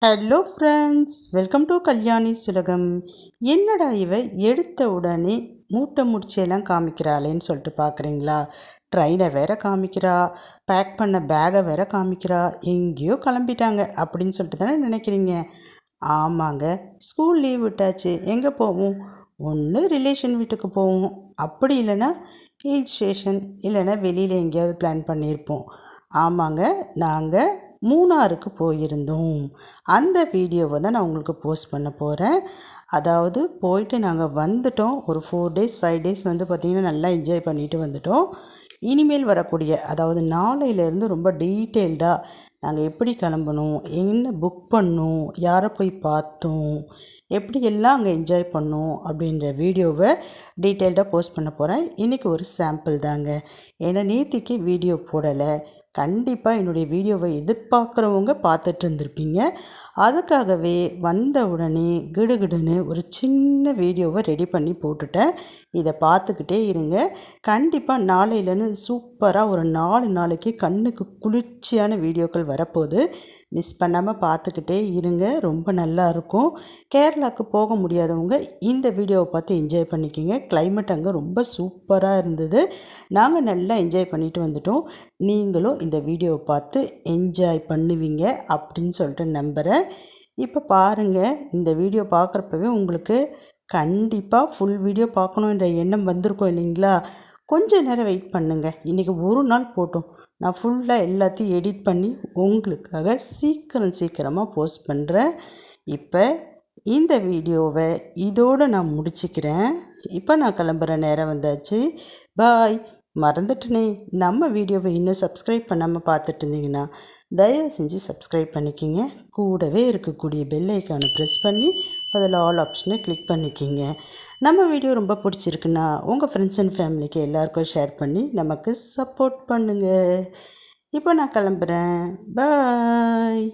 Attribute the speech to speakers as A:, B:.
A: Hello friends, welcome to Kalyani சுலகம். என்னடா இவ எடுத்த உடனே மூட்டை முடிச்செல்லாம் காமிக்கிறாளேன்னு சொல்லிட்டு பார்க்குறீங்களா? ட்ரெயினை வேற காமிக்கிறா, பேக் பண்ண பேகை வேற காமிக்கிறா, எங்கேயோ கிளம்பிட்டாங்க அப்படின்னு சொல்லிட்டு தானே நினைக்கிறீங்க? ஆமாங்க, ஸ்கூல் லீவ் விட்டாச்சு, எங்கே போவோம்? ஒன்று ரிலேஷன் வீட்டுக்கு போவோம், அப்படி இல்லைன்னா ஹில் ஸ்டேஷன், இல்லைன்னா வெளியில் எங்கேயாவது பிளான் பண்ணியிருப்போம். ஆமாங்க, நாங்கள் மூணாருக்கு போயிருந்தோம். அந்த வீடியோவை தான் நான் உங்களுக்கு போஸ்ட் பண்ண போகிறேன். அதாவது போயிட்டு நாங்கள் வந்துட்டோம். ஒரு 4 டேஸ் 5 டேஸ் வந்து பார்த்திங்கன்னா நல்லா என்ஜாய் பண்ணிட்டு வந்துட்டோம். இனிமேல் வரக்கூடிய, அதாவது நாளையிலேருந்து ரொம்ப டீட்டெயில்டாக நாங்கள் எப்படி கிளம்பணும், என்ன புக் பண்ணோம், யாரை போய் பார்த்தோம், எப்படி எல்லாம் அங்கே என்ஜாய் பண்ணோம் அப்படின்ற வீடியோவை டீட்டெயில்டாக போஸ்ட் பண்ண போகிறேன். இன்றைக்கி ஒரு சாம்பிள் தாங்க. ஏன்னா நேற்றுக்கு வீடியோ போடலை. கண்டிப்பாக என்னுடைய வீடியோவை எதிர்பார்க்குறவங்க பார்த்துட்டு இருந்திருப்பீங்க. அதுக்காகவே வந்த உடனே கிடுகிடுன்னு ஒரு சின்ன வீடியோவை ரெடி பண்ணி போட்டுட்டேன். இதை பார்த்துக்கிட்டே இருங்க. கண்டிப்பாக நாளையிலேருந்து சூப்பராக ஒரு 4 நாளைக்கு கண்ணுக்கு குளிர்ச்சியான வீடியோக்கள் வரப்போகுது. மிஸ் பண்ணாமல் பார்த்துக்கிட்டே இருங்க, ரொம்ப நல்லாயிருக்கும். கேரளாவுக்கு போக முடியாதவங்க இந்த வீடியோவை பார்த்து என்ஜாய் பண்ணிக்கிங்க. கிளைமேட் அங்கே ரொம்ப சூப்பராக இருந்தது. நாங்கள் நல்லா என்ஜாய் பண்ணிட்டு வந்துட்டோம். நீங்களும் இந்த வீடியோவை பார்த்து என்ஜாய் பண்ணுவீங்க அப்படின்னு சொல்லிட்டு நம்புகிறேன். இப்போ பாருங்கள், இந்த வீடியோ பார்க்குறப்பவே உங்களுக்கு கண்டிப்பாக ஃபுல் வீடியோ பார்க்கணுன்ற எண்ணம் வந்திருக்கும் இல்லைங்களா? கொஞ்சம் நேரம் வெயிட் பண்ணுங்கள். இன்றைக்கி ஒரு நாள் போட்டோம், நான் ஃபுல்லாக எல்லாத்தையும் எடிட் பண்ணி உங்களுக்காக சீக்கிரமாக போஸ்ட் பண்ணுறேன். இப்போ இந்த வீடியோவை இதோடு நான் முடிச்சுக்கிறேன். இப்போ நான் கிளம்புற நேரம் வந்தாச்சு. பாய். மறந்துட்டனே, நம்ம வீடியோவை இன்னும் சப்ஸ்கிரைப் பண்ணாமல் பார்த்துட்டு இருந்தீங்கன்னா தயவு செஞ்சு சப்ஸ்கிரைப் பண்ணிக்கிங்க. கூடவே இருக்கக்கூடிய பெல் ஐக்கானை ப்ரெஸ் பண்ணி அதில் ஆல் ஆப்ஷனை கிளிக் பண்ணிக்கிங்க. நம்ம வீடியோ ரொம்ப பிடிச்சிருக்குன்னா உங்கள் ஃப்ரெண்ட்ஸ் அண்ட் ஃபேமிலிக்கு எல்லாருக்கும் ஷேர் பண்ணி நமக்கு சப்போர்ட் பண்ணுங்கள். இப்போ நான் கிளம்புறேன். பாய்.